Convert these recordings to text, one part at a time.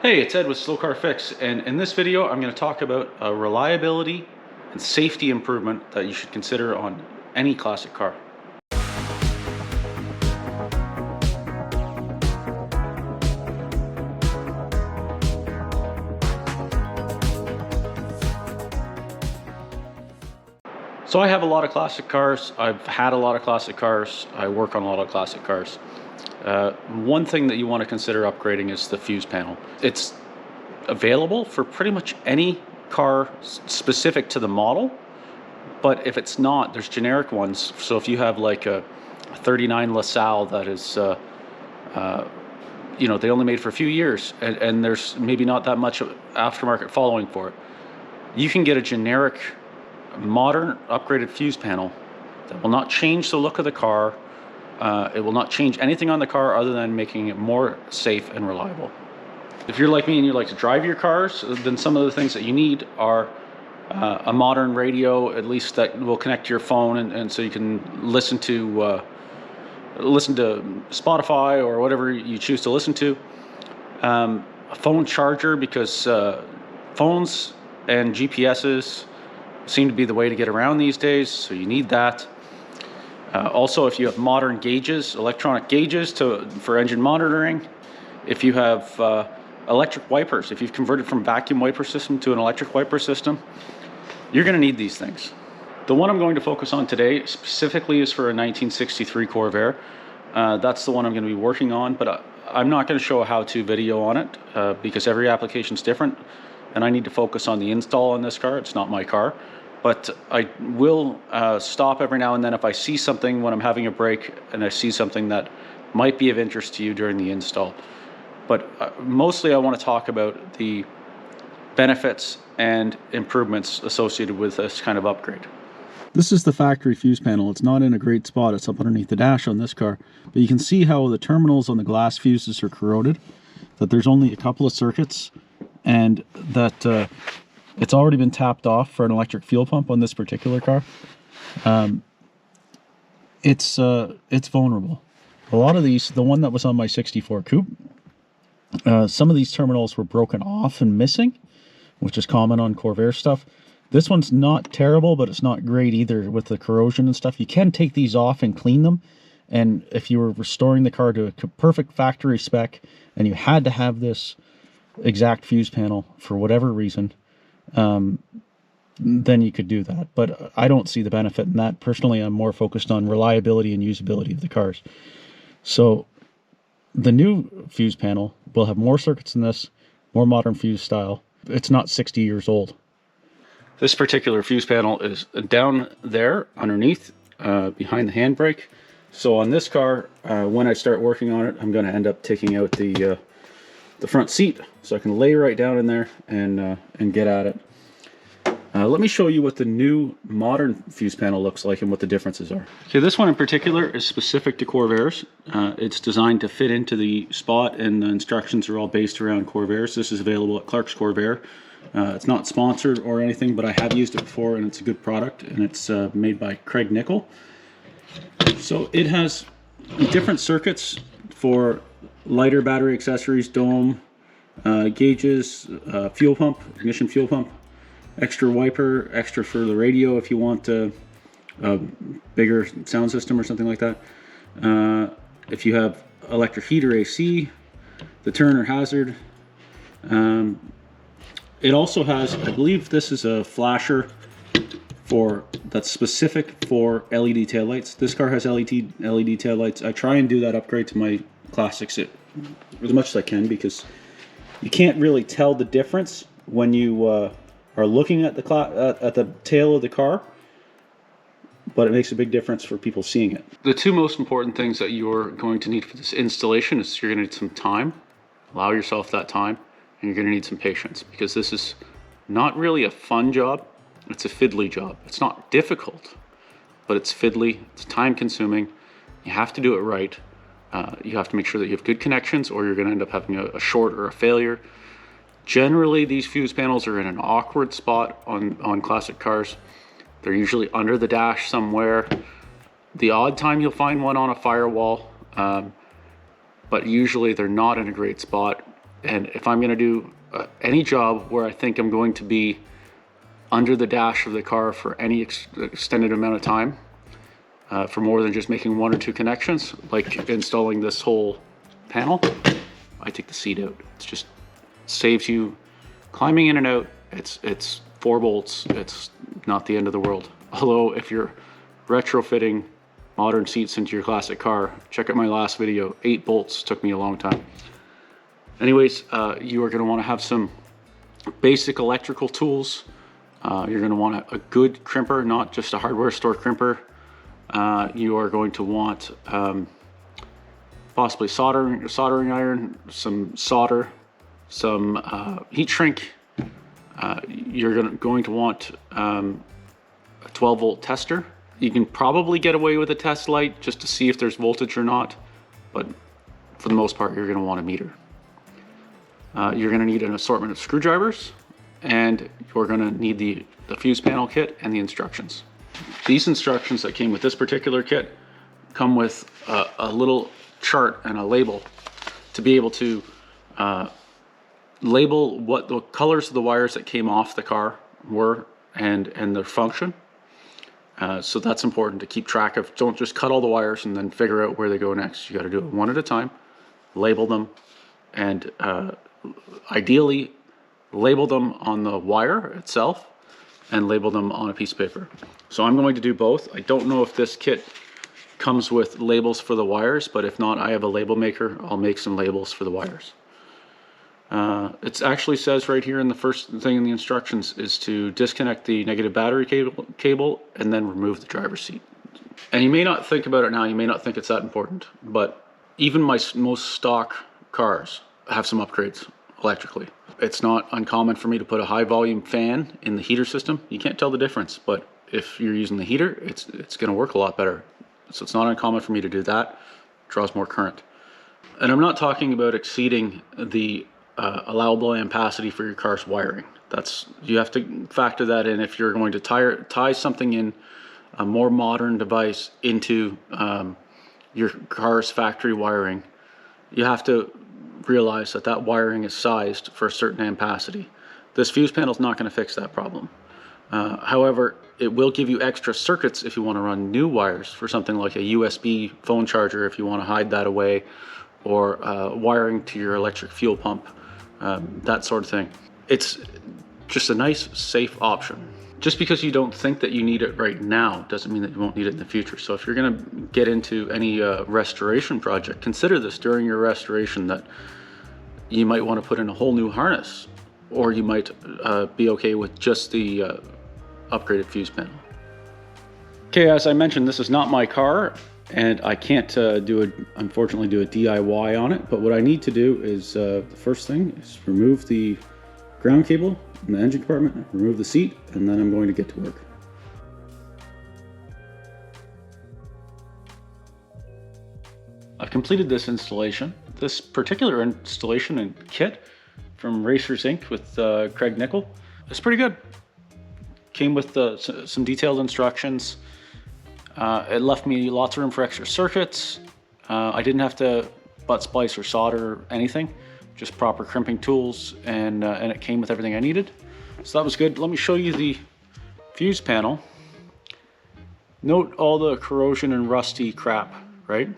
Hey, it's Ed with Slow Car Fix, and in this video I'm going to talk about a reliability and safety improvement that you should consider on any classic car. So I have a lot of classic cars, I've had a lot of classic cars, I work on a lot of classic cars. One thing that you want to consider upgrading is the fuse panel. It's available for pretty much any car specific to the model, but if it's not, there's generic ones. So if you have like a 39 LaSalle that is, you know, they only made for a few years and there's maybe not that much aftermarket following for it, you can get a generic, modern, upgraded fuse panel that will not change the look of the car. It will not change anything on the car other than making it more safe and reliable. If you're like me and you like to drive your cars, then some of the things that you need are a modern radio, at least that will connect to your phone, and so you can listen to Spotify or whatever you choose to listen to. A phone charger, because phones and GPSs seem to be the way to get around these days, so you need that. Also, if you have modern gauges, electronic gauges for engine monitoring, if you have electric wipers, if you've converted from vacuum wiper system to an electric wiper system, you're going to need these things. The one I'm going to focus on today specifically is for a 1963 Corvair. That's the one I'm going to be working on, but I'm not going to show a how-to video on it because every application is different, and I need to focus on the install on this car. It's not my car. But I will stop every now and then if I see something when I'm having a break and I see something that might be of interest to you during the install. But mostly I want to talk about the benefits and improvements associated with this kind of upgrade. This is the factory fuse panel. It's not in a great spot. It's up underneath the dash on this car. But you can see how the terminals on the glass fuses are corroded, that there's only a couple of circuits, and that it's already been tapped off for an electric fuel pump on this particular car. It's vulnerable. A lot of these, the one that was on my 64 Coupe, some of these terminals were broken off and missing, which is common on Corvair stuff. This one's not terrible, but it's not great either with the corrosion and stuff. You can take these off and clean them, and if you were restoring the car to a perfect factory spec and you had to have this exact fuse panel for whatever reason, then you could do that. But I don't see the benefit in that. Personally, I'm more focused on reliability and usability of the cars. So the new fuse panel will have more circuits than this, more modern fuse style. It's not 60 years old. This particular fuse panel is down there underneath, behind the handbrake. So on this car, when I start working on it, I'm going to end up taking out the front seat, so I can lay right down in there and get at it. Let me show you what the new modern fuse panel looks like and what the differences are. Okay, this one in particular is specific to Corvairs. It's designed to fit into the spot, and the instructions are all based around Corvairs. This is available at Clark's Corvair. It's not sponsored or anything, but I have used it before, and it's a good product, and it's made by Craig Nickel. So it has different circuits for lighter battery accessories, dome, gauges, fuel pump, ignition fuel pump, extra wiper, extra for the radio if you want a bigger sound system or something like that. If you have electric heater AC, the Turner hazard. It also has, I believe this is a flasher that's specific for LED taillights. This car has LED taillights. I try and do that upgrade to my classics as much as I can, because you can't really tell the difference when you are looking at the tail of the car, but it makes a big difference for people seeing it. The two most important things that you're going to need for this installation is you're going to need some time. Allow yourself that time, and you're going to need some patience, because this is not really a fun job. It's a fiddly job. It's not difficult, but it's fiddly. It's time consuming. You have to do it right. You have to make sure that you have good connections, or you're going to end up having a short or a failure. Generally, these fuse panels are in an awkward spot on classic cars. They're usually under the dash somewhere. The odd time you'll find one on a firewall, but usually they're not in a great spot. And if I'm going to do any job where I think I'm going to be under the dash of the car for any extended amount of time, for more than just making 1 or 2 connections, like installing this whole panel, I take the seat out. It just saves you climbing in and out. It's 4 bolts. It's not the end of the world. Although if you're retrofitting modern seats into your classic car, check out my last video. 8 bolts took me a long time. Anyways, you are going to want to have some basic electrical tools. You're going to want a good crimper, not just a hardware store crimper. You are going to want possibly soldering iron, some solder, some heat shrink. You're going to want a 12 volt tester. You can probably get away with a test light just to see if there's voltage or not, but for the most part, you're going to want a meter. You're going to need an assortment of screwdrivers, and you're going to need the fuse panel kit and the instructions. These instructions that came with this particular kit come with a little chart and a label to be able to label what the colors of the wires that came off the car were and their function. So that's important to keep track of. Don't just cut all the wires and then figure out where they go next. You got to do it one at a time, label them, and ideally label them on the wire itself and label them on a piece of paper. So I'm going to do both. I don't know if this kit comes with labels for the wires, but if not, I have a label maker. I'll make some labels for the wires. It actually says right here in the first thing in the instructions is to disconnect the negative battery cable and then remove the driver's seat. And you may not think about it now, you may not think it's that important, but even my most stock cars have some upgrades electrically. It's not uncommon for me to put a high volume fan in the heater system. You can't tell the difference, but if you're using the heater, it's going to work a lot better. So it's not uncommon for me to do that. It draws more current. And I'm not talking about exceeding the allowable ampacity for your car's wiring. You have to factor that in if you're going to tie something in, a more modern device, into your car's factory wiring. You have to realize that wiring is sized for a certain ampacity. This fuse panel is not going to fix that problem. However, it will give you extra circuits if you want to run new wires for something like a USB phone charger if you want to hide that away, or wiring to your electric fuel pump, that sort of thing. It's just a nice, safe option. Just because you don't think that you need it right now doesn't mean that you won't need it in the future. So if you're going to get into any restoration project, consider this during your restoration, that you might want to put in a whole new harness, or you might be okay with just the upgraded fuse panel. Okay, as I mentioned, this is not my car, and I can't unfortunately do a DIY on it, but what I need to do is, the first thing is remove the ground cable in the engine compartment, remove the seat, and then I'm going to get to work. I've completed this installation. This particular installation and kit from Racers Inc. with Craig Nickel is pretty good. Came with some detailed instructions. It left me lots of room for extra circuits. I didn't have to butt splice or solder or anything, just proper crimping tools, and it came with everything I needed. So that was good. Let me show you the fuse panel. Note all the corrosion and rusty crap, right?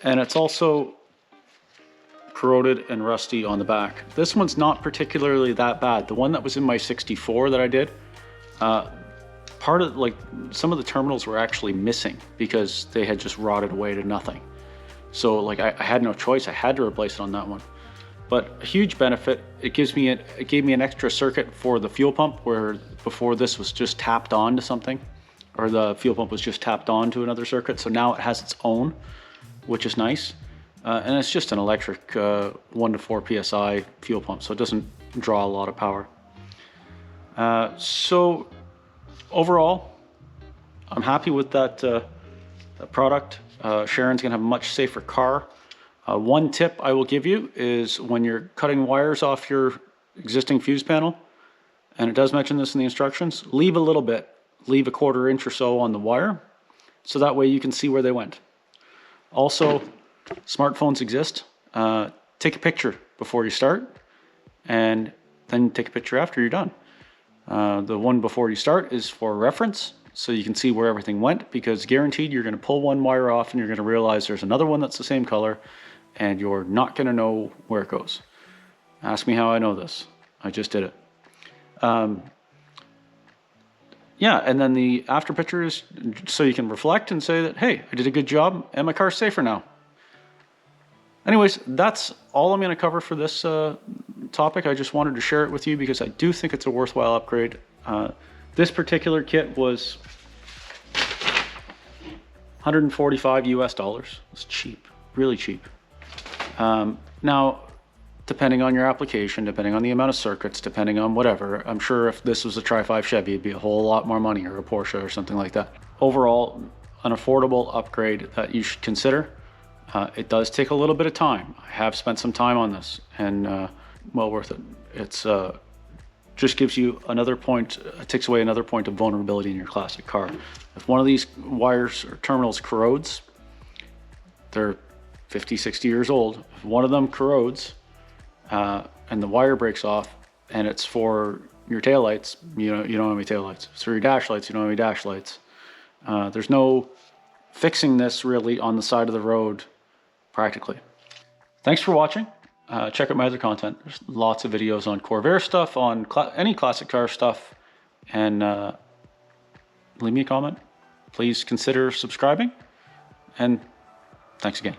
And it's also corroded and rusty on the back. This one's not particularly that bad. The one that was in my 64 that I did, part of, like, some of the terminals were actually missing because they had just rotted away to nothing. So like I had no choice. I had to replace it on that one. But a huge benefit, it gave me an extra circuit for the fuel pump, where before this was just tapped on to something, or the fuel pump was just tapped on to another circuit. So now it has its own, which is nice. And it's just an electric 1 to 4 PSI fuel pump, so it doesn't draw a lot of power. So overall, I'm happy with that product. Sharon's gonna have a much safer car. One tip I will give you is when you're cutting wires off your existing fuse panel, and it does mention this in the instructions, leave a little bit, leave a 1/4 inch or so on the wire, so that way you can see where they went. Also, smartphones exist. Take a picture before you start, and then take a picture after you're done. The one before you start is for reference, so you can see where everything went, because guaranteed you're going to pull one wire off and you're going to realize there's another one that's the same color, and you're not going to know where it goes. Ask me how I know this. I just did it. Yeah, and then the after picture is so you can reflect and say that, hey, I did a good job and my car's safer now. Anyways, that's all I'm going to cover for this topic. I just wanted to share it with you because I do think it's a worthwhile upgrade. This particular kit was $145 US. It's cheap, really cheap. Now, depending on your application, depending on the amount of circuits, depending on whatever, I'm sure if this was a Trifive Chevy, it'd be a whole lot more money, or a Porsche or something like that. Overall, an affordable upgrade that you should consider. It does take a little bit of time. I have spent some time on this, and well worth it. It's just gives you another point, it takes away another point of vulnerability in your classic car. If one of these wires or terminals corrodes, they're 50, 60 years old. If one of them corrodes, and the wire breaks off, and it's for your taillights, you don't have any taillights. It's for your dash lights, you don't have any dash lights. There's no fixing this really on the side of the road, practically. Thanks for watching. Check out my other content. There's lots of videos on Corvair stuff, on any classic car stuff, and leave me a comment. Please consider subscribing, and thanks again.